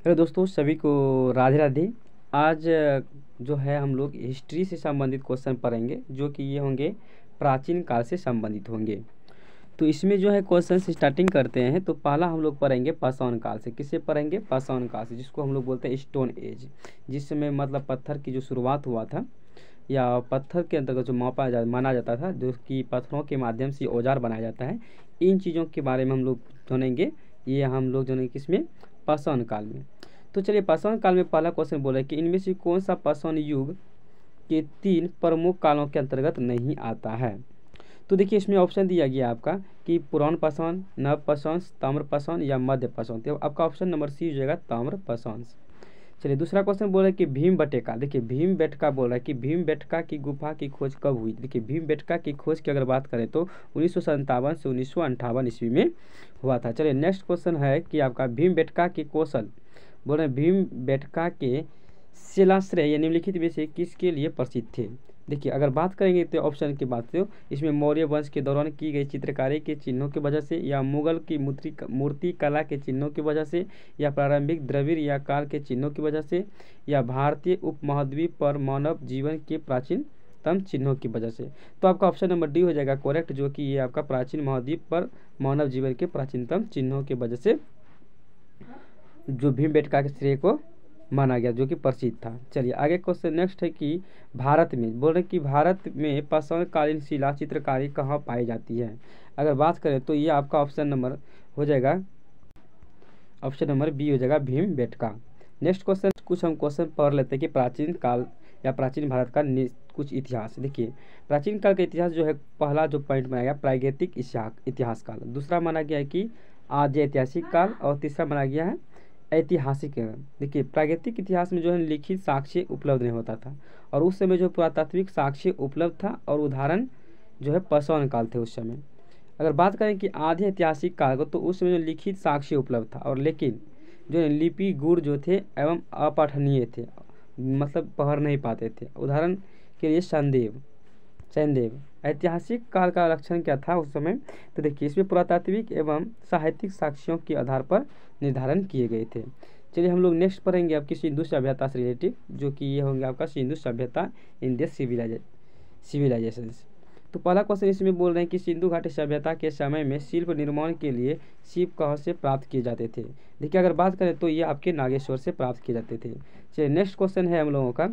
Hello दोस्तों, सभी को राधे राधे। आज जो है हम लोग हिस्ट्री से संबंधित क्वेश्चन पढ़ेंगे, जो कि ये होंगे प्राचीन काल से संबंधित होंगे। तो इसमें जो है क्वेश्चन स्टार्टिंग करते हैं। तो पहला हम लोग पढ़ेंगे पाषाण काल से। किससे पढ़ेंगे? पाषाण काल से, जिसको हम लोग बोलते हैं स्टोन एज, जिसमें मतलब पत्थर की जो शुरुआत हुआ था, या पत्थर के अंतर्गत जो माना जाता था, जो कि पत्थरों के माध्यम से औजार बनाया जाता है। इन चीज़ों के बारे में हम लोग जानेंगे। ये हम लोग जानेंगे किसमें? पाषाण काल में। तो चलिए, पाषाण काल में पहला क्वेश्चन बोला है कि इनमें से कौन सा पाषाण युग के 3 प्रमुख कालों के अंतर्गत नहीं आता है। तो देखिए, इसमें ऑप्शन दिया गया आपका कि पुराण पाषाण, नव पाषाण, ताम्र पाषाण या मध्य पाषाण। तो आपका ऑप्शन नंबर सी हो जाएगा, ताम्र पाषाण। चलिए, दूसरा क्वेश्चन बोल रहा है कि भीमबेटका। देखिए, भीमबेटका बोल रहा है कि भीमबेटका की गुफा की खोज कब हुई। देखिए, भीमबेटका की खोज की अगर बात करें तो 1957 से 1958 ईस्वी में हुआ था। चलिए, नेक्स्ट क्वेश्चन है कि आपका भीमबेटका के कौशल, बोल रहे हैं भीमबेटका के शिलाश्रय या निम्नलिखित में से किसके लिए प्रसिद्ध थे। देखिए, अगर बात करेंगे तो ऑप्शन की बात तो इसमें मौर्य वंश के दौरान की गई चित्रकारी के चिन्हों की वजह से, या मुगल की मूर्ति कला के चिन्हों की वजह से, या प्रारंभिक द्रविड़ या काल के चिन्हों की वजह से, या भारतीय उपमहाद्वीप पर मानव जीवन के प्राचीनतम चिन्हों की वजह से। तो आपका ऑप्शन नंबर डी हो जाएगा करेक्ट, जो कि ये आपका प्राचीन महाद्वीप पर मानव जीवन के प्राचीनतम चिन्हों की वजह से जो भीमबेटका के श्रेय को माना गया, जो कि प्रसिद्ध था। चलिए, आगे क्वेश्चन नेक्स्ट है कि भारत में, बोल रहे कि भारत में पाषाणकालीन शिला चित्रकारी कहाँ पाई जाती है। अगर बात करें तो ये आपका ऑप्शन नंबर हो जाएगा, ऑप्शन नंबर बी हो जाएगा, भीमबेटका। नेक्स्ट क्वेश्चन, कुछ हम क्वेश्चन पढ़ लेते हैं कि प्राचीन काल या प्राचीन भारत का कुछ इतिहास। देखिए, प्राचीन काल का इतिहास जो है, पहला जो पॉइंट बनाया गया प्रागैतिक इतिहास काल, दूसरा माना गया है कि आद्य ऐतिहासिक काल, और तीसरा माना गया है ऐतिहासिक। देखिए, प्रागैतिक इतिहास में जो है लिखित साक्ष्य उपलब्ध नहीं होता था, और उस समय जो पुरातात्विक साक्ष्य उपलब्ध था, और उदाहरण जो है पाषाण काल थे उस समय। अगर बात करें कि आधे ऐतिहासिक काल को, तो उस समय जो लिखित साक्ष्य उपलब्ध था, और लेकिन जो लिपि गुण जो थे एवं अपठनीय थे, मतलब पढ़ नहीं पाते थे। उदाहरण के लिए सैनदेव। ऐतिहासिक काल का लक्षण क्या था उस समय? तो देखिए, इसमें पुरातात्विक एवं साहित्यिक साक्ष्यों के आधार पर निर्धारण किए गए थे। चलिए, हम लोग नेक्स्ट पढ़ेंगे आपकी सिंधु सभ्यता से रिलेटिव, जो कि ये होंगे आपका सिंधु सभ्यता, इंडियन सिविलाइजेशंस। तो पहला क्वेश्चन इसमें बोल रहे हैं कि सिंधु घाटी सभ्यता के समय में शिल्प निर्माण के लिए शिल्प कहाँ से प्राप्त किए जाते थे। देखिए, अगर बात करें तो ये आपके नागेश्वर से प्राप्त किए जाते थे। चलिए, नेक्स्ट क्वेश्चन है हम लोगों का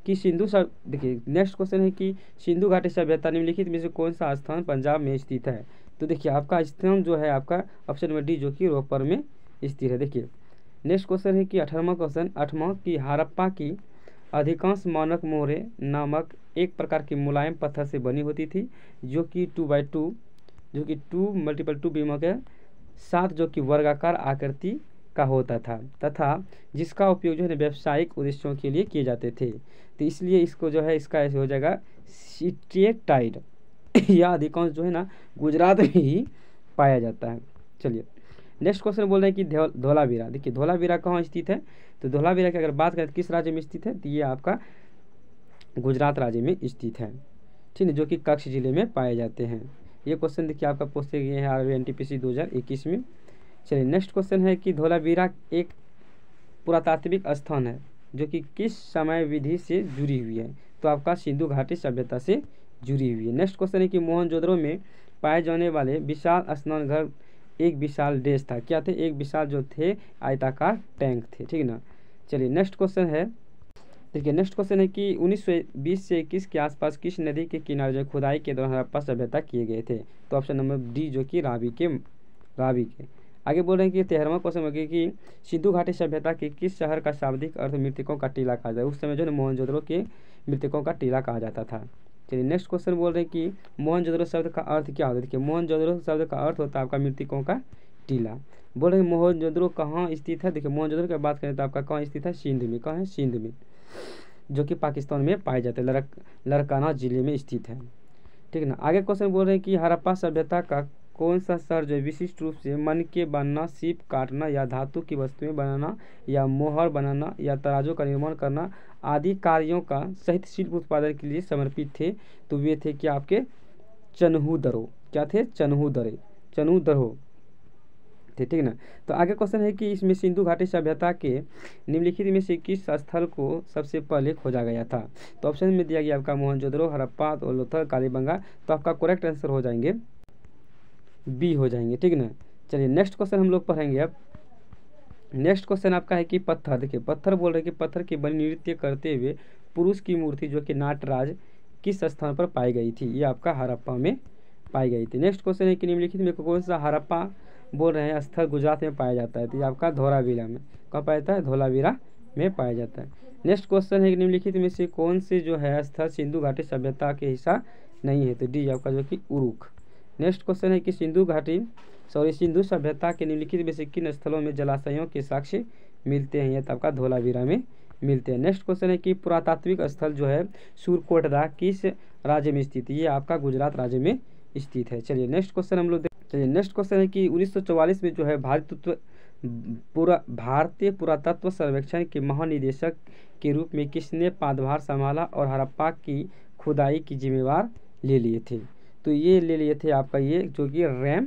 कि देखिए, नेक्स्ट क्वेश्चन है कि सिंधु घाटी सभ्यता निम्नलिखित में से कौन सा स्थान पंजाब में स्थित है। तो देखिए, आपका स्थान जो है आपका ऑप्शन नंबर डी, जो कि रोहपर में स्थित है। देखिए, नेक्स्ट क्वेश्चन है कि 18वां क्वेश्चन, 8वां की हड़प्पा की अधिकांश मानक मोहरें नामक एक प्रकार की मुलायम पत्थर से बनी होती थी, जो कि 2x2 जो कि 2x2 बीमों के साथ, जो कि वर्गाकार आकृति का होता था, तथा जिसका उपयोग जो है व्यावसायिक उद्देश्यों के लिए किए जाते थे। तो इसलिए इसको जो है, इसका ऐसे हो जाएगा स्टेटाइड। यह अधिकांश जो है ना गुजरात में ही पाया जाता है। चलिए, नेक्स्ट क्वेश्चन बोल रहे हैं कि धौलावीरा। देखिए, धौलावीरा कहाँ स्थित है। तो धौलावीरा की अगर बात करें तो किस राज्य में स्थित है, तो ये आपका गुजरात राज्य में स्थित है, ठीक है, जो कि कच्छ जिले में पाए जाते हैं। ये क्वेश्चन देखिए आपका पूछे गए हैं RRB-NTPC 2021 में। चलिए, नेक्स्ट क्वेश्चन है कि धौलावीरा एक पुरातात्विक स्थान है, जो कि किस समय विधि से जुड़ी हुई है। तो आपका सिंधु घाटी सभ्यता से जुड़ी हुई है। नेक्स्ट क्वेश्चन है कि मोहनजोदड़ो में पाए जाने वाले विशाल स्नान घर एक विशाल डेश था। क्या थे? एक विशाल जो थे आयताकार टैंक थे, ठीक है ना। चलिए, नेक्स्ट क्वेश्चन है, देखिए नेक्स्ट क्वेश्चन है कि 1920 से 21 के आसपास किस नदी के किनारे जो खुदाई के दौरान हड़प्पा सभ्यता किए गए थे। तो ऑप्शन नंबर डी, जो कि रावी के। आगे बोल रहे हैं कि 13वां क्वेश्चन हो गया कि सिंधु घाटी सभ्यता के किस शहर का शाब्दिक अर्थ मृतकों का टीला कहा जाता है। उस समय जो है मोहनजोदड़ो के मृतकों का टीला कहा जाता था। चलिए, नेक्स्ट क्वेश्चन बोल रहे हैं कि मोहनजोदड़ो शब्द का अर्थ क्या होता है। देखिए, मोहनजोदड़ो शब्द का अर्थ होता है आपका मृतकों का टीला। बोल रहे हैं मोहनजोदड़ो कहाँ स्थित है। देखिए, मोहनजोदड़ो की बात करें तो आपका कहाँ स्थित है, सिंध में। कहाँ है? सिंध में, जो कि पाकिस्तान में पाए जाते हैं, लड़काना जिले में स्थित है, ठीक है ना। आगे क्वेश्चन बोल रहे हैं कि हड़प्पा सभ्यता का कौन सा शहर जो विशिष्ट रूप से मन के बनना, सीप काटना, या धातु की वस्तुएं बनाना, या मोहर बनाना, या तराजू का निर्माण करना आदि कार्यों का सहित शिल्प उत्पादन के लिए समर्पित थे। तो वे थे कि आपके चन्हूदरो। क्या थे? चन्हूदरो। थे, ठीक ना। तो आगे क्वेश्चन है कि इसमें सिंधु घाटी सभ्यता के निम्नलिखित में से किस स्थल को सबसे पहले खोजा गया था। तो ऑप्शन में दिया गया आपका मोहनजोदड़ो, हड़प्पा, लोथल, कालीबंगा। तो आपका करेक्ट आंसर हो जाएंगे बी हो जाएंगे, ठीक ना। चलिए नेक्स्ट क्वेश्चन हम लोग पढ़ेंगे अब। नेक्स्ट क्वेश्चन आपका है कि पत्थर, देखिए पत्थर बोल रहे हैं कि पत्थर की बनी नृत्य करते हुए पुरुष की मूर्ति जो कि नाटराज किस स्थान पर पाई गई थी। ये आपका हड़प्पा में पाई गई थी। नेक्स्ट क्वेश्चन है कि निम्नलिखित में कौन सा हड़प्पा बोल रहे हैं स्थल गुजरात में पाया जाता है। तो ये आपका धोलावीरा में, कहाँ पाया जाता है, धोलावीरा में पाया जाता है। नेक्स्ट क्वेश्चन है कि निम्नलिखित में से कौन से जो है स्थल सिंधु घाटी सभ्यता के हिस्सा नहीं है। तो डी आपका जो कि उरुख। नेक्स्ट क्वेश्चन है कि सिंधु सभ्यता के निम्नलिखित में से किन स्थलों में जलाशयों के साक्ष्य मिलते हैं। यह तो आपका धोलावीरा में मिलते हैं। नेक्स्ट क्वेश्चन है कि पुरातात्विक स्थल जो है सूरकोटदा किस राज्य में स्थित है। ये आपका गुजरात राज्य में स्थित है। चलिए नेक्स्ट क्वेश्चन हम लोग चलिए नेक्स्ट क्वेश्चन है कि 1944 में जो है भारतीय पुरातत्व सर्वेक्षण के महानिदेशक के रूप में किसने पदभार संभाला और हड़प्पा की खुदाई की जिम्मेवार ले लिए थे। तो ये ले लिए थे आपका ये जो कि रैम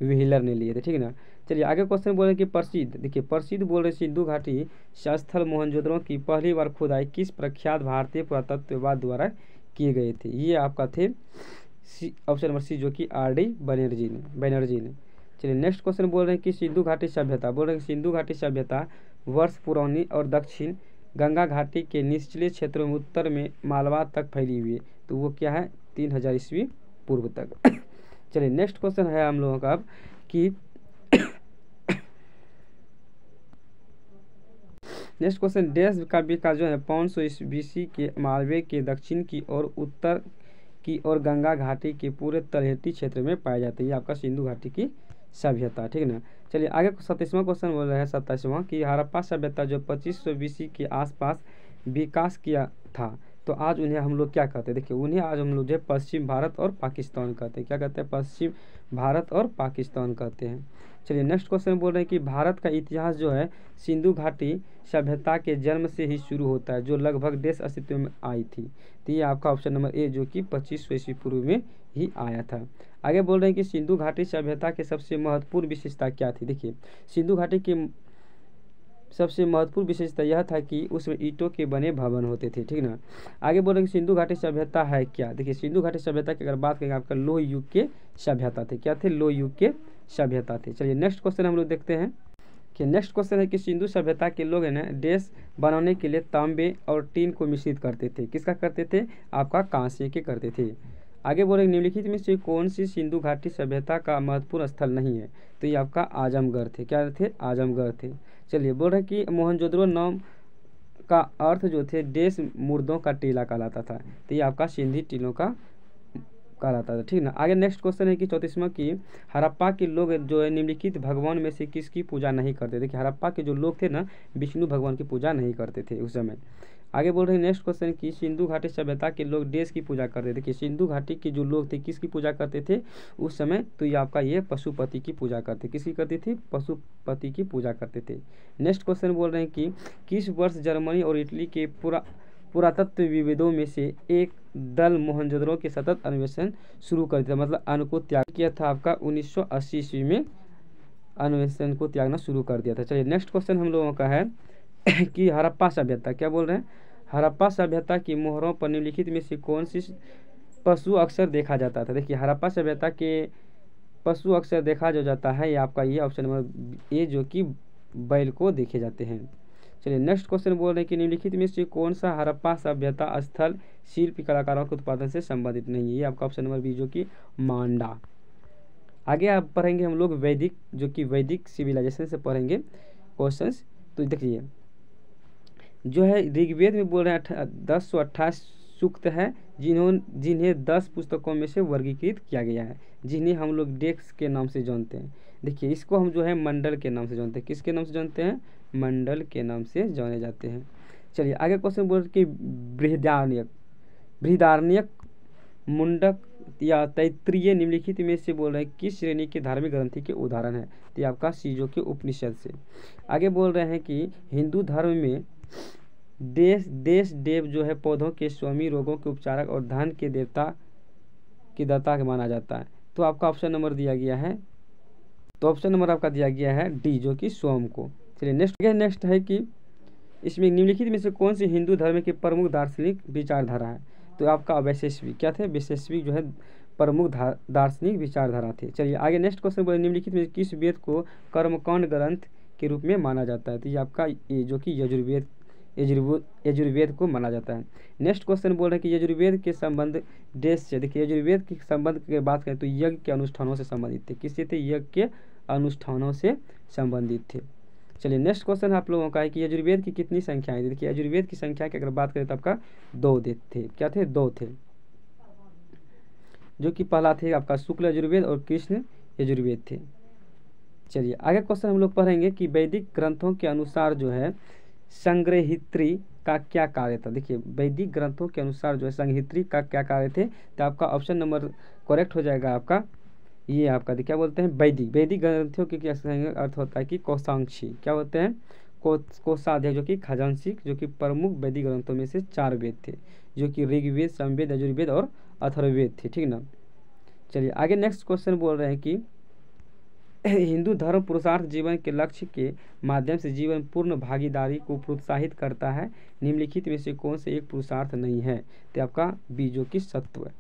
व्हीलर ने लिए थे, ठीक है ना। चलिए आगे क्वेश्चन बोल रहे हैं कि प्रसिद्ध, देखिए प्रसिद्ध बोल रहे सिंधु घाटी स्थल मोहनजोदड़ो की पहली बार खुदाई किस प्रख्यात भारतीय पुरातत्वविद द्वारा किए गए थे। ये आपका थे ऑप्शन नंबर सी जो कि RD बनर्जी ने। चलिए नेक्स्ट क्वेश्चन बोल रहे हैं कि सिंधु घाटी सभ्यता, बोल रहे हैं सिंधु घाटी सभ्यता वर्ष पुरानी और दक्षिण गंगा घाटी के निचले क्षेत्रों में उत्तर में मालवा तक फैली हुई है। तो वो क्या है, 3000 ईस्वी पूर्व तक। चलिए नेक्स्ट क्वेश्चन है हम लोगों का अब कि नेक्स्ट क्वेश्चन देश का विकास जो है 500 BC के मालवे के दक्षिण की और उत्तर की और गंगा घाटी के पूरे तलहटी क्षेत्र में पाया जाता है। ये आपका सिंधु घाटी की सभ्यता, ठीक है ना। चलिए आगे 27वां क्वेश्चन बोल रहे हैं 27वां कि हड़प्पा सभ्यता जो 2500 BC के आसपास विकास किया था, तो आज उन्हें हम लोग क्या कहते हैं। देखिए उन्हें आज हम लोग जो पश्चिम भारत और पाकिस्तान कहते हैं। क्या कहते हैं, पश्चिम भारत और पाकिस्तान कहते हैं। चलिए नेक्स्ट क्वेश्चन बोल रहे हैं कि भारत का इतिहास जो है सिंधु घाटी सभ्यता के जन्म से ही शुरू होता है, जो लगभग देश अस्तित्व में आई थी। तो ये आपका ऑप्शन नंबर ए जो कि 2500 ईस्वी पूर्व में ही आया था। आगे बोल रहे हैं कि सिंधु घाटी सभ्यता के सबसे महत्वपूर्ण विशेषता क्या थी। देखिए सिंधु घाटी की सबसे महत्वपूर्ण विशेषता यह था कि उसमें ईंटों के बने भवन होते थे, ठीक ना। आगे बोल रहे हैं कि सिंधु घाटी सभ्यता है क्या। देखिए सिंधु घाटी सभ्यता की अगर बात करेंगे आपका लोह युग के सभ्यता थे। क्या थे, लोह युग के सभ्यता थे। चलिए नेक्स्ट क्वेश्चन हम लोग देखते हैं कि नेक्स्ट क्वेश्चन है कि सिंधु सभ्यता के लोग है ना देश बनाने के लिए तांबे और टीन को मिश्रित करते थे। किसका करते थे, आपका कांसे के करते थे। आगे बोल रहे निम्नलिखित में से कौन सी सिंधु घाटी सभ्यता का महत्वपूर्ण स्थल नहीं है। तो ये आपका आजमगढ़ थे। क्या थे, आजमगढ़ थे। चलिए बोल रहे कि मोहनजोदड़ो नाम का अर्थ जो थे देश मुर्दों का टीला कहलाता था। तो ये आपका सिंधी टीलों का कहलाता था, ठीक ना। आगे नेक्स्ट क्वेश्चन है कि 34वां की हड़प्पा के लोग जो है निम्नलिखित भगवान में से किसकी पूजा नहीं करते। देखिए हड़प्पा के जो लोग थे ना विष्णु भगवान की पूजा नहीं करते थे उस समय। आगे बोल रहे हैं नेक्स्ट क्वेश्चन की सिंधु घाटी सभ्यता के लोग देश की पूजा करते थे। देखिए सिंधु घाटी के जो लोग थे किसकी पूजा करते थे उस समय। तो ये आपका ये पशुपति की पूजा करते, किसकी करती थी, पशुपति की पूजा करते थे। नेक्स्ट क्वेश्चन बोल रहे हैं कि किस वर्ष जर्मनी और इटली के पुरातत्वविदों में से एक दल मोहनजोदड़ो के सतत अन्वेषण शुरू कर दिया, मतलब अन्न को त्याग किया था। आपका 1980 ईस्वी में अन्वेषण को त्यागना शुरू कर दिया था। चलिए नेक्स्ट क्वेश्चन हम लोगों का है कि हड़प्पा सभ्यता, क्या बोल रहे हैं, हड़प्पा सभ्यता की मोहरों पर निम्नलिखित में से कौन सी पशु अक्सर देखा जाता था। देखिए हड़प्पा सभ्यता के पशु अक्सर देखा जो जाता है ये आपका ये ऑप्शन नंबर ए जो कि बैल को देखे जाते हैं। चलिए नेक्स्ट क्वेश्चन बोल रहे हैं कि निम्नलिखित में से कौन सा हड़प्पा सभ्यता स्थल शिल्प कलाकारों के उत्पादन से संबंधित नहीं है। ये आपका ऑप्शन नंबर बी जो कि मांडा। आगे आप पढ़ेंगे हम लोग वैदिक जो कि वैदिक सिविलाइजेशन से पढ़ेंगे क्वेश्चंस। तो देखिए जो है ऋग्वेद में बोल रहे हैं 1028 सूक्त है जिन्हें 10 पुस्तकों में से वर्गीकृत किया गया है, जिन्हें हम लोग डेक्स के नाम से जानते हैं। देखिए इसको हम जो है मंडल के नाम से जानते हैं। किसके नाम से जानते हैं, मंडल के नाम से जाने जाते हैं। चलिए आगे क्वेश्चन बोल रहे कि बृहदारण्यक, मुंडक या तैत्तिरीय निम्नलिखित में से बोल रहे हैं किस श्रेणी के धार्मिक ग्रंथि के उदाहरण है। तो आपका सीजो के उपनिषद से। आगे बोल रहे हैं कि हिंदू धर्म में देश देव जो है पौधों के स्वामी, रोगों के उपचारक और धन के देवता की दाता माना जाता है। तो आपका ऑप्शन नंबर दिया गया है तो ऑप्शन नंबर आपका दिया गया है डी, जो कि सोम को। चलिए नेक्स्ट है कि इसमें निम्नलिखित में से कौन सी हिंदू धर्म की प्रमुख दार्शनिक विचारधारा है। तो आपका वैशेषिक क्या थे, वैशेषिक जो है प्रमुख दार्शनिक विचारधारा थे। चलिए आगे नेक्स्ट क्वेश्चन बोले निम्नलिखित में किस वेद को कर्मकांड ग्रंथ के रूप में माना जाता है। तो ये आपका ये जो कि यजुर्वेद को माना जाता है। नेक्स्ट क्वेश्चन बोल रहे हैं कि यजुर्वेद के संबंध देश से, देखिए यजुर्वेद के संबंध की बात करें तो यज्ञ के अनुष्ठानों से संबंधित थे। किससे थे, यज्ञ के अनुष्ठानों से संबंधित थे। चलिए नेक्स्ट क्वेश्चन आप लोगों का है कि यजुर्वेद की कितनी संख्याएं थी। देखिए यजुर्वेद की संख्या की अगर बात करें तो आपका 2 थे। क्या थे, 2 थे, जो कि पहला थे आपका शुक्ल यजुर्वेद और कृष्ण यजुर्वेद थे। चलिए आगे क्वेश्चन हम लोग पढ़ेंगे कि वैदिक ग्रंथों के अनुसार जो है संग्रहित्री का क्या कार्य था। देखिए वैदिक ग्रंथों के अनुसार जो है संग्रहित्री का क्या कार्य थे। तो आपका ऑप्शन नंबर करेक्ट हो जाएगा आपका ये आपका क्या बोलते हैं वैदिक ग्रंथों के क्या अर्थ होता है कि कोशांक्षी क्या होते हैं, कोषाध्यक्ष जो कि खजांशिक, जो कि प्रमुख वैदिक ग्रंथों में से 4 वेद थे, जो कि ऋग्वेद, सामवेद, यजुर्वेद और अथर्ववेद थे। ठीक ना। चलिए आगे नेक्स्ट क्वेश्चन बोल रहे हैं कि हिंदू धर्म पुरुषार्थ जीवन के लक्ष्य के माध्यम से जीवन पूर्ण भागीदारी को प्रोत्साहित करता है। निम्नलिखित में से कौन से एक पुरुषार्थ नहीं है। तो आपका बी, जो कि सत्व है।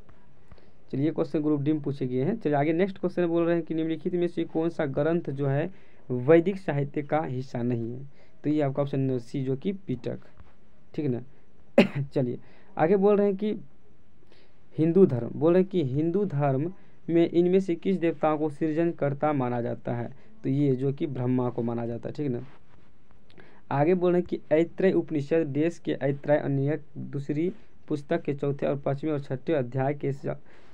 चलिए क्वेश्चन ग्रुप डी में पूछे गए हैं। चलिए आगे नेक्स्ट क्वेश्चन बोल रहे हैं कि निम्नलिखित में से कौन सा ग्रंथ जो है वैदिक साहित्य का हिस्सा नहीं है। तो ये आपका ऑप्शन सी, जो कि पिटक। ठीक ना। चलिए आगे बोल रहे हैं कि हिंदू धर्म, बोल रहे हैं कि हिंदू धर्म में इनमें से किस देवताओं को सृजनकर्ता माना जाता है। तो ये जो कि ब्रह्मा को माना जाता है। ठीक ना। आगे बोल रहे हैं कि ऐत्रेय उपनिषद देश के ऐत्रेय अन्य दूसरी पुस्तक के 4थे और 5वें और 6ठे अध्याय के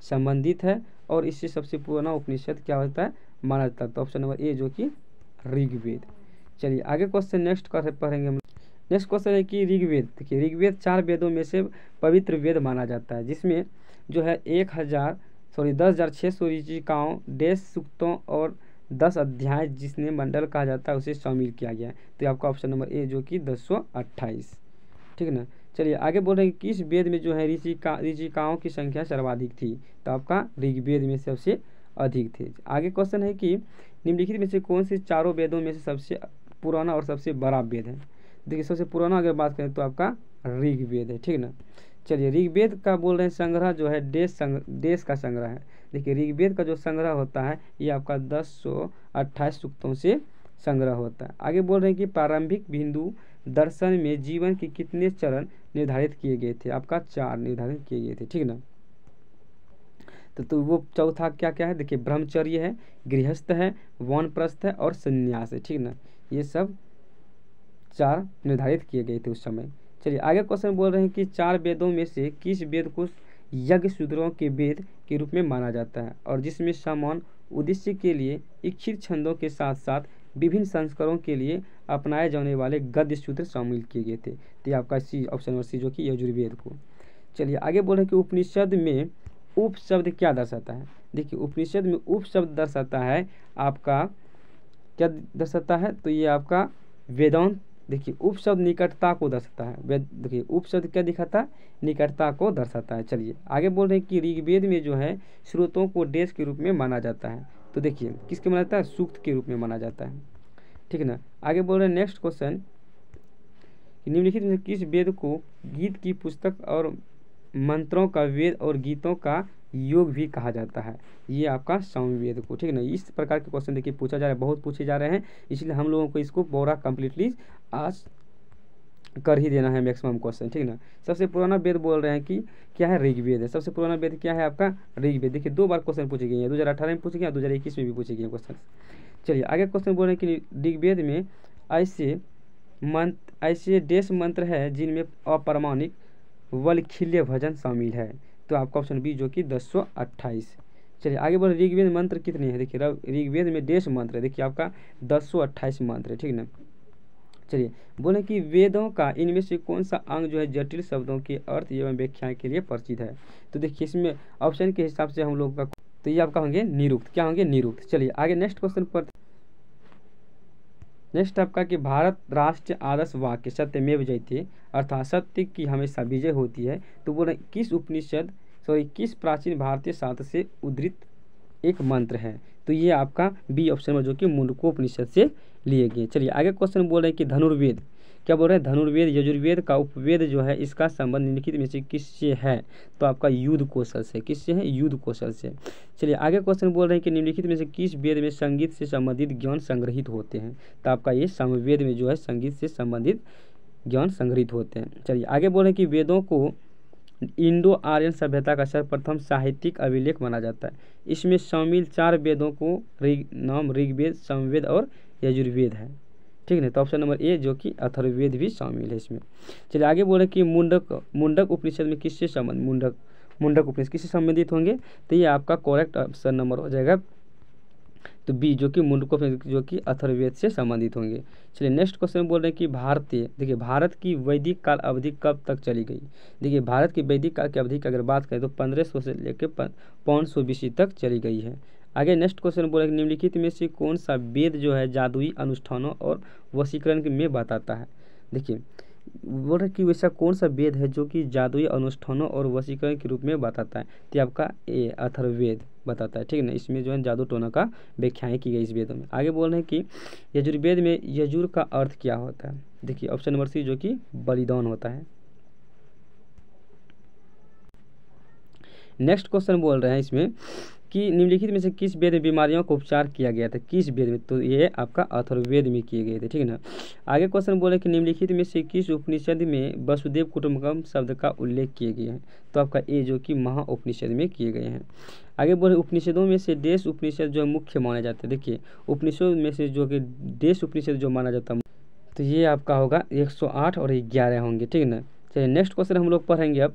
संबंधित है और इससे सबसे पुराना उपनिषद क्या होता है, माना जाता है। तो ऑप्शन नंबर ए, जो कि ऋग्वेद। चलिए आगे क्वेश्चन नेक्स्ट पढ़ेंगे हम। नेक्स्ट क्वेश्चन है कि ऋग्वेद, देखिए ऋग्वेद 4 वेदों में से पवित्र वेद माना जाता है, जिसमें जो है 10,600 ऋचिकाओं, 1.5 सूक्तों और 10 अध्याय जिसने मंडल कहा जाता है उसे शामिल किया गया है। तो आपका ऑप्शन नंबर ए, जो कि 1028। ठीक ना। चलिए आगे बोल रहे हैं कि किस वेद में जो है ऋचिकाओं की संख्या सर्वाधिक थी। तो आपका ऋग्वेद में सबसे अधिक थे। आगे क्वेश्चन है कि निम्नलिखित में से कौन से चारों वेदों में से सबसे पुराना और सबसे बड़ा वेद है। देखिए सबसे पुराना अगर बात करें तो आपका ऋग्वेद है। ठीक ना। चलिए ऋग्वेद का बोल रहे हैं संग्रह जो है देश का संग्रह है। देखिए ऋग्वेद का जो संग्रह होता है ये आपका 1028 सूक्तों से संग्रह होता है। आगे बोल रहे हैं कि प्रारंभिक हिंदू दर्शन में जीवन के कितने चरण निर्धारित किए गए थे। आपका 4 निर्धारित किए गए थे। ठीक ना। तो वो चौथा क्या क्या है, देखिए ब्रह्मचर्य है, गृहस्थ है, वानप्रस्थ है और संन्यास है। ठीक ना। ये सब 4 निर्धारित किए गए थे उस समय। चलिए आगे क्वेश्चन बोल रहे हैं कि 4 वेदों में से किस वेद को यज्ञ सूत्रों के वेद के रूप में माना जाता है और जिसमें समान उद्देश्य के लिए इच्छित छंदों के साथ साथ विभिन्न संस्करणों के लिए अपनाए जाने वाले गद्य सूत्र शामिल किए गए थे। तो आपका सी, ऑप्शन नंबर सी, जो कि यजुर्वेद को। चलिए आगे बोल रहे हैं कि उपनिषद में उप शब्द क्या दर्शाता है। देखिए उपनिषद में उप शब्द दर्शाता है आपका क्या दर्शाता है। तो ये आपका वेदांत। देखिए उप शब्द निकटता को दर्शाता है। देखिए उप शब्द क्या दिखाता है, निकटता को दर्शाता है। चलिए आगे बोल रहे हैं कि ऋग्वेद में जो है स्रोतों को देश के रूप में माना जाता है। तो देखिए किसके माना जाता है, सूक्त के रूप में माना जाता है। ठीक है ना। आगे बोल रहे हैं नेक्स्ट क्वेश्चन, निम्नलिखित में किस वेद को गीत की पुस्तक और मंत्रों का वेद और गीतों का योग भी कहा जाता है। ये आपका सामवेद को। ठीक है ना। इस प्रकार के क्वेश्चन देखिए पूछा जा रहा है, बहुत पूछे जा रहे हैं, इसलिए हम लोगों को इसको पूरा कंप्लीटली आज कर ही देना है मैक्सिमम क्वेश्चन। ठीक है ना। सबसे पुराना वेद बोल रहे हैं कि क्या है, ऋग्वेद है। सबसे पुराना वेद क्या है आपका, ऋग्वेद। देखिए 2 बार क्वेश्चन पूछे गए हैं, 2018 में पूछे गए, 2021 में भी पूछे गए क्वेश्चन। चलिए आगे क्वेश्चन बोल रहे हैं कि ऋग्वेद में ऐसे देश मंत्र है जिनमें अपारमाणिक वल्खिल्य भजन शामिल है। तो आपका ऑप्शन बी, जो कि 1028। चलिए आगे बोल ऋग्वेद मंत्र कितने हैं। देखिए ऋग्वेद में देश मंत्र है, देखिए आपका 1028 मंत्र है। ठीक ना। चलिए बोले कि वेदों का इनमें से कौन सा अंग जो है जटिल शब्दों के अर्थ एवं व्याख्या के लिए परिचित है। तो देखिए इसमें ऑप्शन के हिसाब से हम लोग का, तो ये आपका होंगे निरुक्त। क्या होंगे, निरुक्त। चलिए आगे नेक्स्ट क्वेश्चन पर, नेक्स्ट आपका कि भारत राष्ट्र आदर्श वाक्य सत्यमेव जयते, अर्थात सत्य की हमेशा विजय होती है। तो बोले किस प्राचीन भारतीय शास्त्र से उद्धृत एक मंत्र है। तो ये आपका बी ऑप्शन में जो कि मुंडकोपनिषद से लिए गए। चलिए आगे क्वेश्चन बोल रहे हैं कि धनुर्वेद, क्या बोल रहे हैं, धनुर्वेद यजुर्वेद का उपवेद जो है इसका संबंध निम्नलिखित में से किससे है, तो आपका युद्ध कौशल से। किससे है, युद्ध कौशल से। चलिए आगे क्वेश्चन बोल रहे हैं कि निम्नलिखित में से किस वेद में संगीत से संबंधित ज्ञान संग्रहित होते हैं, तो आपका ये सामवेद में जो है संगीत से संबंधित ज्ञान संग्रहित होते हैं। चलिए आगे बोल रहे हैं कि वेदों को इंडो आर्यन सभ्यता का सर्वप्रथम साहित्यिक अभिलेख माना जाता है। इसमें शामिल 4 वेदों को नाम ऋग्वेद, सामवेद और यजुर्वेद है। ठीक है, तो ऑप्शन नंबर ए जो कि अथर्ववेद भी शामिल है इसमें। चलिए आगे बोले कि मुंडक उपनिषद में किससे संबंध, मुंडक उपनिषद किससे संबंधित होंगे, तो ये आपका करेक्ट ऑप्शन नंबर हो जाएगा तो बी जो कि मुंडकोपनिषद जो कि अथर्ववेद से संबंधित होंगे। चलिए नेक्स्ट क्वेश्चन बोल रहे हैं कि भारतीय, देखिए भारत की वैदिक काल अवधि कब तक चली गई। देखिए भारत की वैदिक काल की अवधि की अगर बात करें तो 1500 से लेकर 500 BC तक चली गई है। आगे नेक्स्ट क्वेश्चन बोले निम्नलिखित में से कौन सा वेद जो है जादुई अनुष्ठानों और वशीकरण में बताता है। देखिए बोल रहे कि वैसा कौन सा वेद है जो कि जादुई अनुष्ठानों और वशीकरण के रूप में बताता है, तो आपका ए अथर्ववेद बताता है। ठीक है ना, इसमें जो है जादू टोना का व्याख्याएं की गई इस वेदों में। आगे बोल रहे हैं कि यजुर्वेद में यजुर का अर्थ क्या होता है। देखिए ऑप्शन नंबर सी जो कि बलिदान होता है। नेक्स्ट क्वेश्चन बोल रहे हैं इसमें कि निम्नलिखित में से किस वेद में बीमारियों का उपचार किया गया था, किस वेद में, तो ये आपका अथर्ववेद में किए गए थे। ठीक है ना। आगे क्वेश्चन बोले कि निम्नलिखित में से किस उपनिषद में वसुदेव कुटुंबकम शब्द का उल्लेख किए गए हैं, तो आपका ए जो कि महा उपनिषद में किए गए हैं। आगे बोले उपनिषदों में से देश उपनिषद जो मुख्य माने जाते हैं। देखिए उपनिषदों में से जो कि देश उपनिषद जो माना जाता है तो ये आपका होगा 108 और 11 होंगे। ठीक है ना। चलिए नेक्स्ट क्वेश्चन हम लोग पढ़ेंगे अब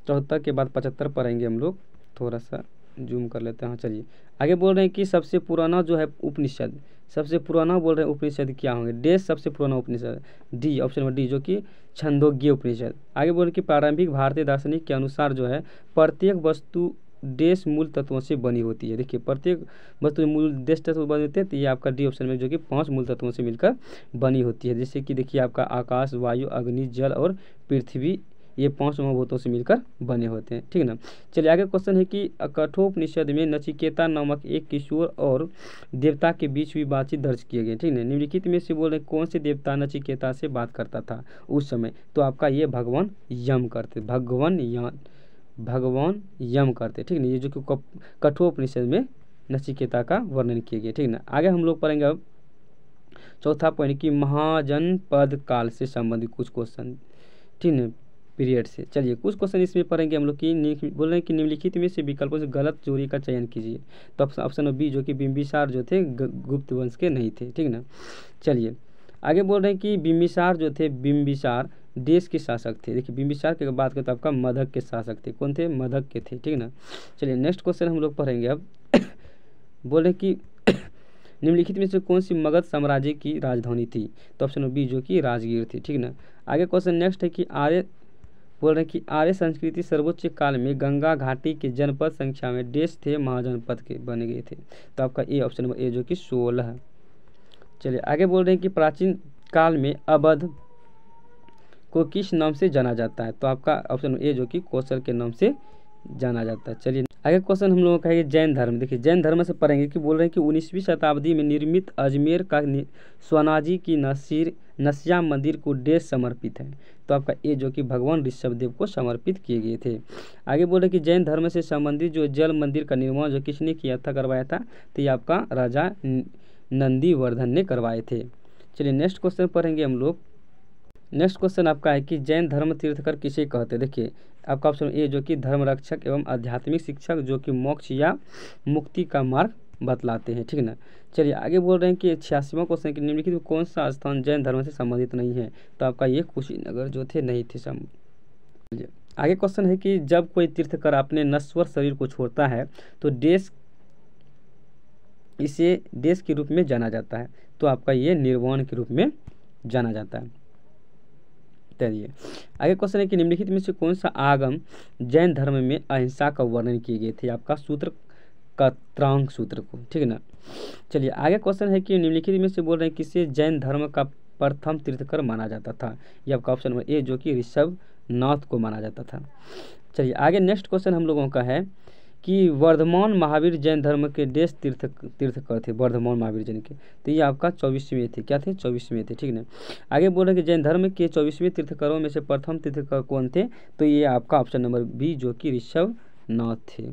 74 के बाद 75 पढ़ेंगे हम लोग, थोड़ा सा जूम कर लेते हैं। हाँ चलिए आगे बोल रहे हैं कि सबसे पुराना जो है उपनिषद, सबसे पुराना बोल रहे हैं उपनिषद क्या होंगे, देश सबसे पुराना उपनिषद डी ऑप्शन नंबर डी जो कि छंदोग्य उपनिषद। आगे बोल रहे हैं कि प्रारंभिक भारतीय दार्शनिक के अनुसार जो है प्रत्येक वस्तु देश मूल तत्वों से बनी होती है। देखिए प्रत्येक वस्तु मूल देश तत्व बने होते हैं, तो ये आपका डी ऑप्शन में जो कि 5 मूल तत्वों से मिलकर बनी होती है। जैसे कि देखिए आपका आकाश, वायु, अग्नि, जल और पृथ्वी, ये 5 महाभूतों से मिलकर बने होते हैं। ठीक है ना। चलिए आगे क्वेश्चन है कि कठोपनिषद में नचिकेता नामक एक किशोर और देवता के बीच हुई बातचीत दर्ज किए गए। ठीक है। निम्नलिखित में से बोल रहे कौन से देवता नचिकेता से बात करता था उस समय, तो आपका ये भगवान यम करते, भगवान यम करते। ठीक है ना। ये जो कि कठोपनिषद में नचिकेता का वर्णन किया गया। ठीक है ना। आगे हम लोग पढ़ेंगे अब चौथा पॉइंट की महाजनपद काल से संबंधित कुछ क्वेश्चन। ठीक है, पीरियड से। चलिए कुछ क्वेश्चन इसमें पढ़ेंगे हम लोग कि बोल रहे हैं कि निम्नलिखित में से विकल्पों से गलत जोड़ी का चयन कीजिए, तो ऑप्शन बी जो कि बिंबिसार जो थे गुप्त वंश के नहीं थे। ठीक है ना। चलिए आगे बोल रहे हैं कि बिंबिसार जो थे, बिंबिसार देश के शासक थे। देखिए बिंबिसार की बात करें तो आपका मगध के शासक थे। कौन थे, मगध के थे। ठीक है ना। चलिए नेक्स्ट क्वेश्चन हम लोग पढ़ेंगे अब बोले कि निम्नलिखित में से कौन सी मगध साम्राज्य की राजधानी थी, तो ऑप्शन बी जो कि राजगीर थी। ठीक है ना। आगे क्वेश्चन नेक्स्ट है कि आर्य बोल रहे हैं कि आर्य संस्कृति सर्वोच्च काल में गंगा घाटी के जनपद संख्या में देश थे महाजनपद के बने गए थे, तो आपका ए ऑप्शन नंबर ए जो कि 16। चलिए आगे बोल रहे हैं कि प्राचीन काल में अवध को किस नाम से जाना जाता है, तो आपका ऑप्शन ए जो कि कौशल के नाम से जाना जाता है। चलिए आगे क्वेश्चन हम लोगों का है जैन धर्म। देखिए जैन धर्म से पढ़ेंगे कि बोल रहे हैं कि 19वीं शताब्दी में निर्मित अजमेर का सोनाजी की नसिया मंदिर को देश समर्पित है, तो आपका ए जो कि भगवान ऋषभदेव को समर्पित किए गए थे। आगे बोल रहे कि जैन धर्म से संबंधित जो जल मंदिर का निर्माण जो किसने किया था, करवाया था, तो ये आपका राजा नंदीवर्धन ने करवाए थे। चलिए नेक्स्ट क्वेश्चन पढ़ेंगे हम लोग। नेक्स्ट क्वेश्चन आपका है कि जैन धर्म तीर्थकर किसे कहते हैं। देखिए आपका ऑप्शन ए जो कि धर्म रक्षक एवं आध्यात्मिक शिक्षक जो कि मोक्ष या मुक्ति का मार्ग बतलाते हैं। ठीक है ना। चलिए आगे बोल रहे हैं कि 86वां क्वेश्चन कि निम्नलिखित में कौन सा स्थान जैन धर्म से संबंधित नहीं है, तो आपका ये कुशीनगर जो थे नहीं थे चलिए आगे क्वेश्चन है कि जब कोई तीर्थकर अपने नश्वर शरीर को छोड़ता है तो इसे देश के रूप में जाना जाता है, तो आपका ये निर्वाण के रूप में जाना जाता है। चलिए आगे क्वेश्चन है कि निम्नलिखित में से कौन सा आगम जैन धर्म में अहिंसा का वर्णन किए गए थे, आपका सूत्र का त्रांग सूत्र को। ठीक है ना। चलिए आगे क्वेश्चन है कि निम्नलिखित में से बोल रहे हैं किसे जैन धर्म का प्रथम तीर्थकर माना जाता था, ये आपका ऑप्शन नंबर ए जो कि ऋषभनाथ को माना जाता था। चलिए आगे नेक्स्ट क्वेश्चन हम लोगों का है कि वर्धमान महावीर जैन धर्म के देश तीर्थकर थे, वर्धमान महावीर जैन के। तो ये आपका 24वें थे, क्या थे? 24वें थे, ठीक ना। आगे बोल रहे हैं कि जैन धर्म के 24वें तीर्थकरों में से प्रथम तीर्थकर कौन थे? तो ये आपका ऑप्शन नंबर बी जो कि ऋषभनाथ थे।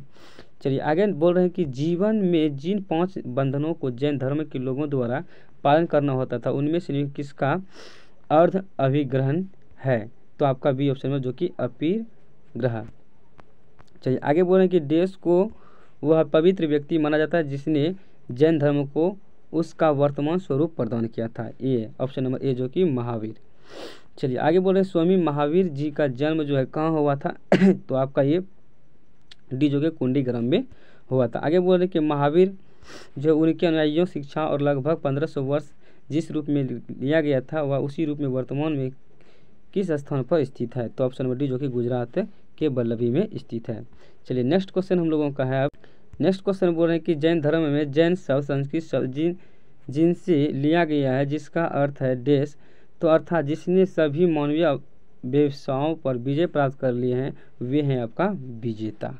चलिए आगे बोल रहे हैं कि जीवन में जिन 5 बंधनों को जैन धर्म के लोगों द्वारा पालन करना होता था उनमें से किसका अर्ध अभिग्रहण है? तो आपका बी ऑप्शन में जो कि अपिग्रह। चलिए आगे बोल रहे हैं कि देश को वह पवित्र व्यक्ति माना जाता है जिसने जैन धर्म को उसका वर्तमान स्वरूप प्रदान किया था। ए ऑप्शन नंबर ए जो कि महावीर। चलिए आगे बोल रहे हैं स्वामी महावीर जी का जन्म जो है कहाँ हुआ था? तो आपका ये डी जो कि कुंडीग्राम में हुआ था। आगे बोल रहे हैं कि महावीर जो उनके अनुयायियों शिक्षा और लगभग 1500 वर्ष जिस रूप में लिया गया था वह उसी रूप में वर्तमान में किस स्थान पर स्थित है? तो ऑप्शन नंबर डी जो कि गुजरात के वल्लभी में स्थित है। चलिए नेक्स्ट क्वेश्चन हम लोगों का है। अब नेक्स्ट क्वेश्चन बोल रहे हैं कि जैन धर्म में जैन शब्द संस्कृत शब्द जिनसे लिया गया है जिसका अर्थ है देश, तो अर्थात जिसने सभी मानवीय व्यवसायों पर विजय प्राप्त कर लिए हैं वे हैं आपका विजेता,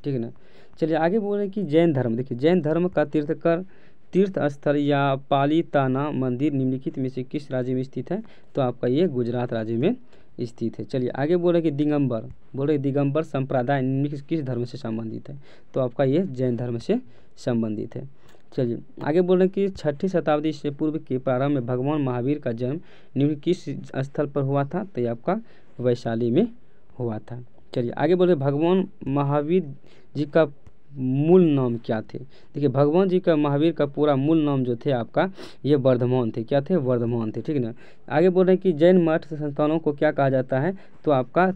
ठीक है ना। चलिए आगे बोल रहे हैं कि जैन धर्म, देखिए जैन धर्म का तीर्थ स्थल या पालीताना मंदिर निम्नलिखित में से किस राज्य में स्थित है? तो आपका ये गुजरात राज्य में स्थित है। चलिए आगे बोल रहे हैं कि दिगंबर, बोल रहे दिगंबर संप्रदाय निम्नलिखित किस धर्म से संबंधित है? तो आपका ये जैन धर्म से संबंधित है। चलिए आगे बोल रहे हैं कि 6ठी शताब्दी से पूर्व के प्रारंभ में भगवान महावीर का जन्म निम्न किस स्थल पर हुआ था? तो ये आपका वैशाली में हुआ था। चलिए आगे बोल रहे भगवान महावीर जी का मूल नाम क्या थे? देखिए भगवान जी का महावीर का पूरा मूल नाम जो थे आपका ये वर्धमान थे, क्या थे? वर्धमान थे, ठीक ना। आगे बोल रहे हैं कि जैन मठ संस्थानों को क्या कहा जाता है? तो आपका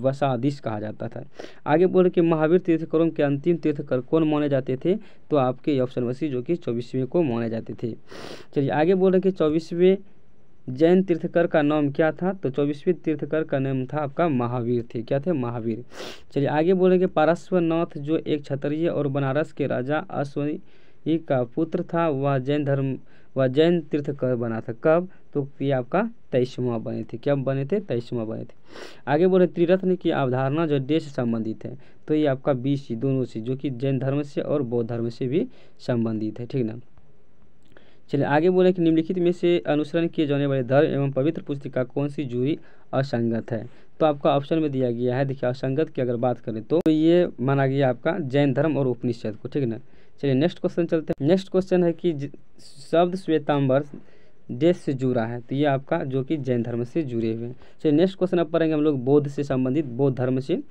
वसादिश कहा जाता था। आगे बोल रहे कि महावीर तीर्थकरों के अंतिम तीर्थकर कौन माने जाते थे? तो आपके ऑप्शन वसी जो कि 24वें को माने जाते थे। चलिए आगे बोल रहे कि 24वें जैन तीर्थकर का नाम क्या था? तो 24वें तीर्थकर का नाम था आपका महावीर थे, क्या थे? महावीर। चलिए आगे बोलेंगे पारस्वनाथ जो एक क्षत्रिय और बनारस के राजा अश्वनी का पुत्र था वह जैन तीर्थकर बना था। कब? तो ये आपका 23वां बने थे। क्या बने थे? 23वां बने थे। आगे बोले त्रिरत्न की अवधारणा जो देश से संबंधित है तो ये आपका BC दोनों से जो कि जैन धर्म से और बौद्ध धर्म से भी संबंधित है, ठीक ना। चलिए आगे बोले कि निम्नलिखित में से अनुसरण किए जाने वाले धर्म एवं पवित्र पुस्तिका कौन सी जुड़ी असंगत है? तो आपका ऑप्शन में दिया गया है, देखिए असंगत की अगर बात करें तो ये माना गया आपका जैन धर्म और उपनिषद को, ठीक है ना। चलिए नेक्स्ट क्वेश्चन चलते हैं। नेक्स्ट क्वेश्चन है कि शब्द श्वेतांबर देश से जुड़ा है तो ये आपका जो कि जैन धर्म से जुड़े हुए हैं। चलिए नेक्स्ट क्वेश्चन अब पढ़ेंगे हम लोग बौद्ध से संबंधित, बौद्ध धर्म से।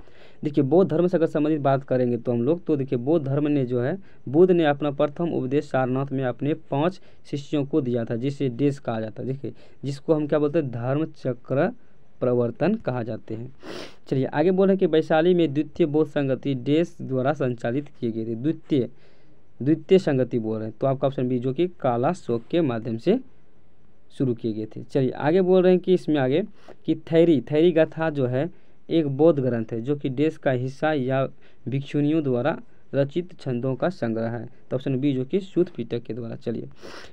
देखिए बौद्ध धर्म से अगर संबंधित बात करेंगे तो हम लोग तो देखिए बौद्ध धर्म ने जो है बुद्ध ने अपना प्रथम उपदेश सारनाथ में अपने 5 शिष्यों को दिया था जिसे देश कहा जाता है। देखिए जिसको हम क्या बोलते हैं धर्म चक्र प्रवर्तन कहा जाते हैं। चलिए आगे बोले कि वैशाली में द्वितीय बौद्ध संगति देश द्वारा संचालित किए गए थे। द्वितीय संगति बोल रहे हैं तो आपका ऑप्शन बी जो कि काला शोक के माध्यम से शुरू किए गए थे। चलिए आगे बोल रहे हैं कि इसमें आगे कि थैरी गाथा जो है एक बौद्ध ग्रंथ है जो कि देश का हिस्सा या भिक्षुनियों द्वारा रचित छंदों का संग्रह है। तो ऑप्शन बी जो कि सूत पिटक के द्वारा। चलिए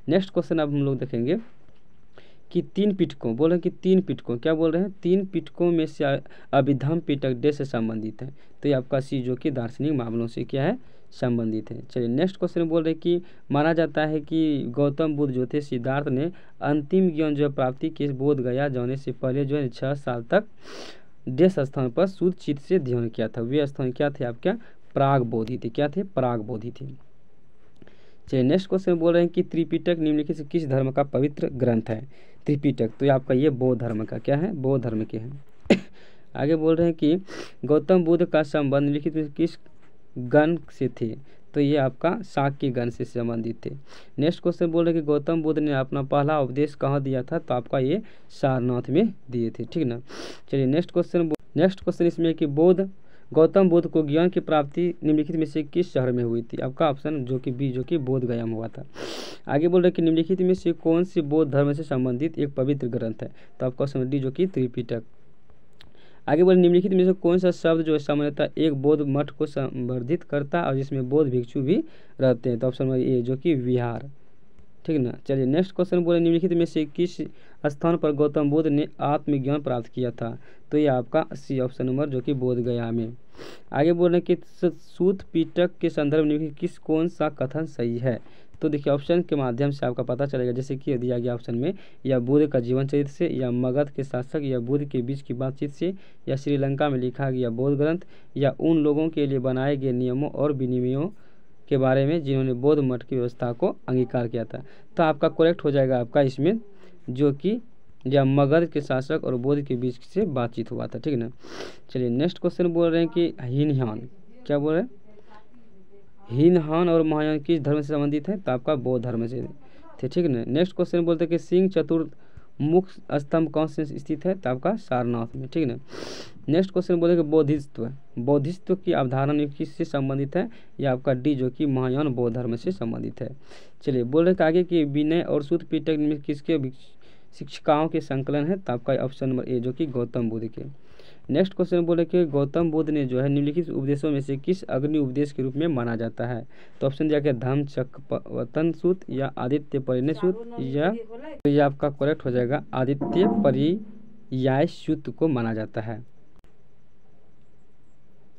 नेक्स्ट क्वेश्चन अब हम लोग देखेंगे कि 3 पिटकों बोल रहे हैं कि 3 पिटकों क्या बोल रहे हैं 3 पिटकों में से अभिधम पिटक देश से संबंधित है तो ये आपका सी जो कि दार्शनिक मामलों से क्या है संबंधित है। चलिए नेक्स्ट क्वेश्चन बोल रहे कि माना जाता है कि गौतम बुद्ध जो थे सिद्धार्थ ने अंतिम ज्ञान जो प्राप्ति के बोध गया जाने से पहले जो है 6 साल तक देश स्थान पर शुद्ध चित्त से ध्यान किया था। वे स्थान क्या थे आपका प्राग बोधि थे। क्या थे? प्राग बोधि थे। चलिए नेक्स्ट क्वेश्चन बोल रहे हैं कि त्रिपिटक निम्नलिखित से किस धर्म का पवित्र ग्रंथ है? त्रिपिटक तो आपका ये बौद्ध धर्म का क्या है? बौद्ध धर्म के हैं। आगे बोल रहे हैं कि गौतम बुद्ध का संबंध निम्नलिखित में किस गण से थे? तो ये आपका शाक्य गण से संबंधित थे। नेक्स्ट क्वेश्चन बोल रहे हैं कि गौतम बुद्ध ने अपना पहला उपदेश कहाँ दिया था? तो आपका ये सारनाथ में दिए थे, ठीक ना। चलिए नेक्स्ट क्वेश्चन इसमें कि गौतम बुद्ध को ज्ञान की प्राप्ति निम्नलिखित में से किस शहर में हुई थी? आपका ऑप्शन जो कि बी जो कि बोध गया में हुआ था। आगे बोल रहे कि निम्नलिखित में से कौन सी बौद्ध धर्म से संबंधित एक पवित्र ग्रंथ है? तो आपका ऑप्शन डी जो कि त्रिपिटक। आगे बोले निम्नलिखित में से कौन सा शब्द जो है सामान्यतः एक बौद्ध मठ को संवर्धित करता है और जिसमें बौद्ध भिक्षु भी रहते हैं? तो ऑप्शन ए जो कि विहार। ठीक ना। चलिए नेक्स्ट क्वेश्चन बोले निम्नलिखित में से किस स्थान पर गौतम बुद्ध ने आत्मज्ञान प्राप्त किया था। तो ये आपका सी ऑप्शन नंबर जो कि बोध गया में। आगे बोल रहे हैं कि सूत पिटक के संदर्भ में किस कौन सा कथन सही है। तो देखिए ऑप्शन के माध्यम से आपका पता चलेगा, जैसे कि दिया गया ऑप्शन में, या बुद्ध का जीवन चरित्र से, या मगध के शासक या बुद्ध के बीच की बातचीत से, या श्रीलंका में लिखा गया बौद्ध ग्रंथ, या उन लोगों के लिए बनाए गए नियमों और विनियमों के बारे में जिन्होंने बौद्ध मठ की व्यवस्था को अंगीकार किया था। तो आपका करेक्ट हो जाएगा आपका इसमें जो कि या मगध के शासक और बौद्ध के बीच से बातचीत हुआ था। ठीक है ना। चलिए नेक्स्ट क्वेश्चन बोल रहे हैं कि हीनयान, क्या बोल रहे हैं, हीनयान और महायान किस धर्म से संबंधित है। तो आपका बौद्ध धर्म से थे। ठीक है ना। नेक्स्ट क्वेश्चन बोलते हैं कि सिंह चतुर्थ मुख स्तंभ कौन से स्थित है। तो आपका सारनाथ में। ठीक है ना। नेक्स्ट क्वेश्चन बोलेंगे बोधिसत्व, बोधिसत्व की अवधारणा किससे संबंधित है। यह आपका डी जो कि महायान बौद्ध धर्म से संबंधित है। चलिए बोल रहे आगे कि विनय और सूत पिटक में किसके शिक्षिकाओं के संकलन है। तो आपका ऑप्शन नंबर ए जो कि गौतम बुद्ध के। नेक्स्ट क्वेश्चन बोले कि गौतम बुद्ध ने जो है निम्नलिखित उपदेशों में से किस अग्नि उपदेश के रूप में माना जाता है। तो ऑप्शन दिया गया धम्म चक्कवतन सूत, या आदित्य परिणय सूत, या तो ये आपका करेक्ट हो जाएगा आदित्य परियाय सूत को माना जाता है।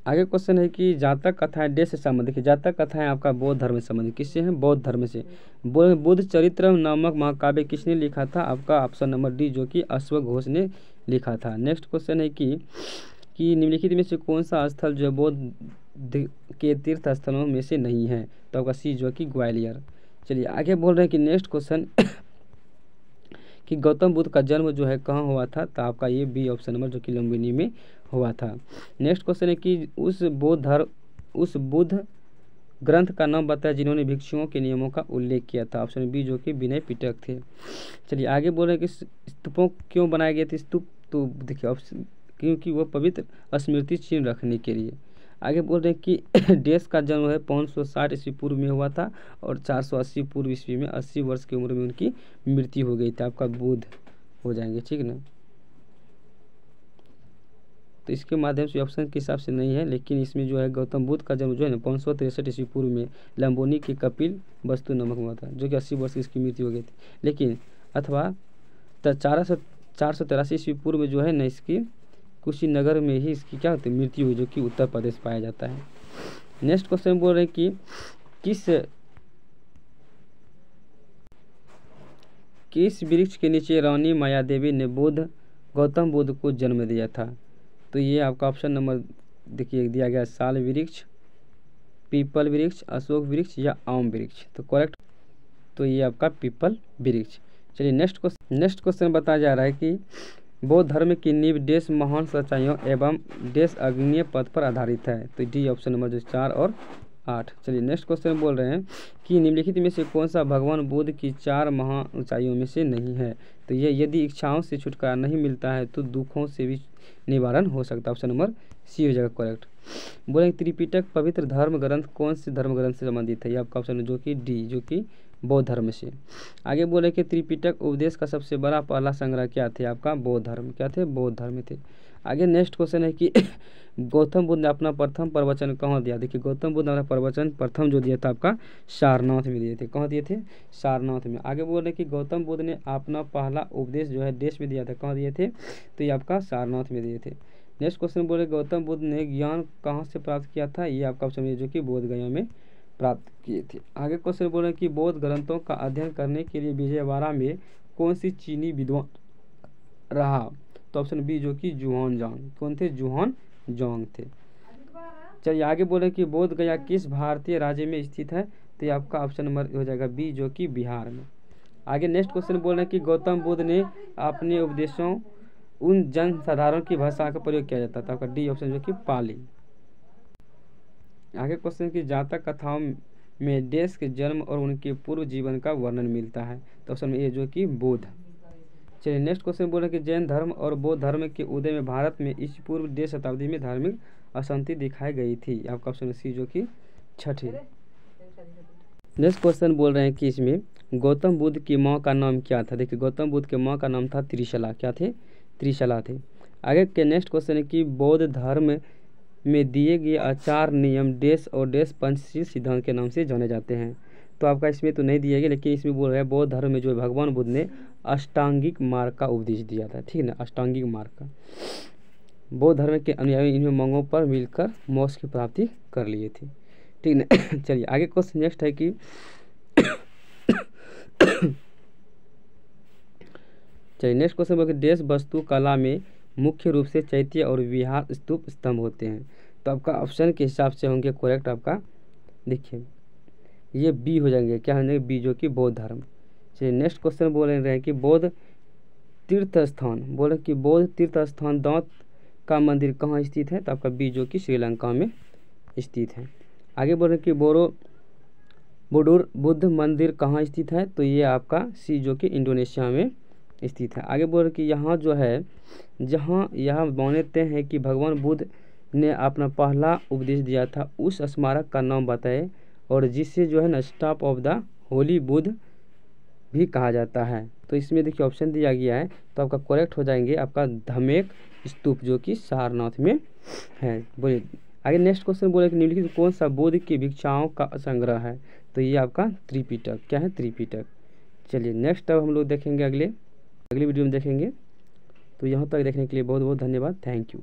आगे क्वेश्चन है कि जातक कथाएं देश से संबंधित। देखिए जातक कथाएं आपका बौद्ध धर्म से संबंधित, किससे हैं, बौद्ध धर्म से। बुद्ध चरित्र नामक महाकाव्य किसने लिखा था। आपका ऑप्शन नंबर डी जो कि अश्वघोष ने लिखा था। नेक्स्ट क्वेश्चन है कि निम्नलिखित में से कौन सा स्थल जो है बौद्ध के तीर्थ स्थलों में से नहीं है। तो आपका सी जो कि ग्वालियर। चलिए आगे बोल रहे हैं कि नेक्स्ट क्वेश्चन कि गौतम बुद्ध का जन्म जो है कहाँ हुआ था। तो आपका ये बी ऑप्शन नंबर जो कि लुम्बिनी में हुआ था। नेक्स्ट क्वेश्चन है कि उस बुद्ध ग्रंथ का नाम बताया जिन्होंने भिक्षुओं के नियमों का उल्लेख किया था। ऑप्शन बी जो कि विनय पिटक थे। चलिए आगे बोल रहे हैं कि स्तूपों क्यों बनाए गए थे स्तूप। तो देखिए ऑप्शन क्योंकि वो पवित्र स्मृति चिन्ह रखने के लिए। आगे बोल रहे हैं कि देश का जन्म है 560 ईस्वी पूर्व में हुआ था और 480 पूर्व ईस्वी में 80 वर्ष की उम्र में उनकी मृत्यु हो गई थी। आपका बुद्ध हो जाएंगे। ठीक है ना। तो इसके माध्यम से ऑप्शन के हिसाब से नहीं है, लेकिन इसमें जो है गौतम बुद्ध का जन्म जो है ना 563 ईस्वी पूर्व में लंबोनी के कपिल वस्तु नमक हुआ था, जो कि 80 वर्ष की इसकी मृत्यु हो गई थी। लेकिन अथवा 483 ईस्वी पूर्व में जो है ना इसकी कुशीनगर में ही इसकी क्या होती है मृत्यु हुई, जो कि उत्तर प्रदेश पाया जाता है। नेक्स्ट क्वेश्चन बोल रहे हैं कि किस वृक्ष के नीचे रानी माया देवी ने गौतम बुद्ध को जन्म दिया था। तो ये आपका ऑप्शन नंबर देखिए दिया गया साल वृक्ष, पीपल वृक्ष, अशोक वृक्ष, या आम वृक्ष। तो करेक्ट तो ये आपका पीपल वृक्ष। चलिए नेक्स्ट क्वेश्चन बताया जा रहा है कि बौद्ध धर्म की नींव देश महान सच्चाइयों एवं देश अग्रणीय पद पर आधारित है। तो डी ऑप्शन नंबर जो 4 और 8। चलिए नेक्स्ट क्वेश्चन बोल रहे हैं कि निम्नलिखित में से कौन सा भगवान बुद्ध की 4 महान ऊंचाइयों में से नहीं है। तो ये यदि इच्छाओं से छुटकारा नहीं मिलता है तो दुखों से भी निवारण हो सकता है। ऑप्शन नंबर सी हो जाएगा करेक्ट। बोले त्रिपिटक पवित्र धर्म ग्रंथ कौन से धर्म ग्रंथ से संबंधित है। ये आपका ऑप्शन जो कि डी जो कि बौद्ध धर्म से। आगे बोले कि त्रिपिटक उपदेश का सबसे बड़ा पहला संग्रह क्या थे। आपका बौद्ध धर्म क्या थे, बौद्ध धर्म थे। आगे नेक्स्ट क्वेश्चन है कि गौतम बुद्ध ने अपना प्रथम प्रवचन कहाँ दिया। देखिए गौतम बुद्ध ने अपना प्रवचन प्रथम जो दिया था आपका सारनाथ में दिए थे। कहाँ दिए थे, सारनाथ में। आगे बोल रहे कि गौतम बुद्ध ने अपना पहला उपदेश जो है देश में दिया था। कहाँ दिए थे, तो ये आपका सारनाथ में दिए थे। नेक्स्ट क्वेश्चन बोले गौतम बुद्ध ने ज्ञान कहाँ से प्राप्त किया था। ये आपका ऑप्शन जो कि बोध गया में प्राप्त किए थे। आगे क्वेश्चन बोल रहे कि बौद्ध ग्रंथों का अध्ययन करने के लिए विजयवाड़ा में कौन सी चीनी विद्वान रहा। तो ऑप्शन बी जो कि जुहान जांग। कौन थे, जुहान जांग थे। चलिए आगे बोले कि बोध गया किस भारतीय राज्य में स्थित है। तो ये आपका ऑप्शन नंबर हो जाएगा बी जो कि बिहार में। आगे नेक्स्ट क्वेश्चन बोल रहे हैं कि गौतम बुद्ध ने अपने उपदेशों उन जन साधारण की भाषा का प्रयोग किया जाता था। आपका डी ऑप्शन जो कि पाली। आगे क्वेश्चन की जातक कथाओं में देश के जन्म और उनके पूर्व जीवन का वर्णन मिलता है। तो ऑप्शन ए जो कि बौद्ध। चलिए नेक्स्ट क्वेश्चन बोले कि जैन धर्म और बौद्ध धर्म के उदय में भारत में इस पूर्व 1.5 शताब्दी में धार्मिक अशांति दिखाई गई थी। आपका ऑप्शन सी जो कि छठी। नेक्स्ट क्वेश्चन बोल रहे हैं कि इसमें गौतम बुद्ध की माँ का नाम क्या था। देखिए गौतम बुद्ध के माँ का नाम था त्रिशला। क्या थे, त्रिशला थे। आगे के नेक्स्ट क्वेश्चन है कि बौद्ध धर्म में दिए गए आचार नियम देश और देश पंचशील सिद्धांत के नाम से जाने जाते हैं। तो आपका इसमें तो नहीं दिया गया, लेकिन इसमें बोल रहा है बौद्ध धर्म में जो भगवान बुद्ध ने अष्टांगिक मार्ग का उपदेश दिया था, ठीक है ना, अष्टांगिक मार्ग का। बौद्ध धर्म के अनुयायी इनमें मंगों पर मिलकर मोक्ष की प्राप्ति कर लिए थे, ठीक है। चलिए आगे क्वेश्चन नेक्स्ट है कि चलिए नेक्स्ट क्वेश्चन बोल देश वस्तु कला में मुख्य रूप से चैत्य और विहार स्तूप स्तंभ होते हैं। तो आपका ऑप्शन के हिसाब से होंगे करेक्ट आपका, देखिए ये बी हो जाएंगे, क्या हो जाएंगे बी, जो कि बौद्ध धर्म। चलिए नेक्स्ट क्वेश्चन बोल रहे हैं कि बौद्ध तीर्थ स्थान, बोले कि बौद्ध तीर्थ स्थान दांत का मंदिर कहाँ स्थित है। तो आपका बी, जो कि श्रीलंका में स्थित है। आगे बोल रहे हैं कि बोडुर बुद्ध मंदिर कहाँ स्थित है। तो ये आपका सी, जो कि इंडोनेशिया में स्थित है। आगे बोल रहे कि यहाँ जो है, जहाँ यह मानते हैं कि भगवान बुद्ध ने अपना पहला उपदेश दिया था, उस स्मारक का नाम बताए, और जिसे जो है ना stop of the Holi Buddha भी कहा जाता है। तो इसमें देखिए ऑप्शन दिया गया है, तो आपका करेक्ट हो जाएंगे आपका धमेक स्तूप, जो कि सारनाथ में है। बोलिए आगे नेक्स्ट क्वेश्चन बोले कि निम्नलिखित कौन सा बुद्ध की भिक्षाओं का संग्रह है। तो ये आपका त्रिपिटक, क्या है त्रिपिटक। चलिए नेक्स्ट अब हम लोग देखेंगे अगली वीडियो में देखेंगे। तो यहाँ तक देखने के लिए बहुत बहुत धन्यवाद, थैंक यू।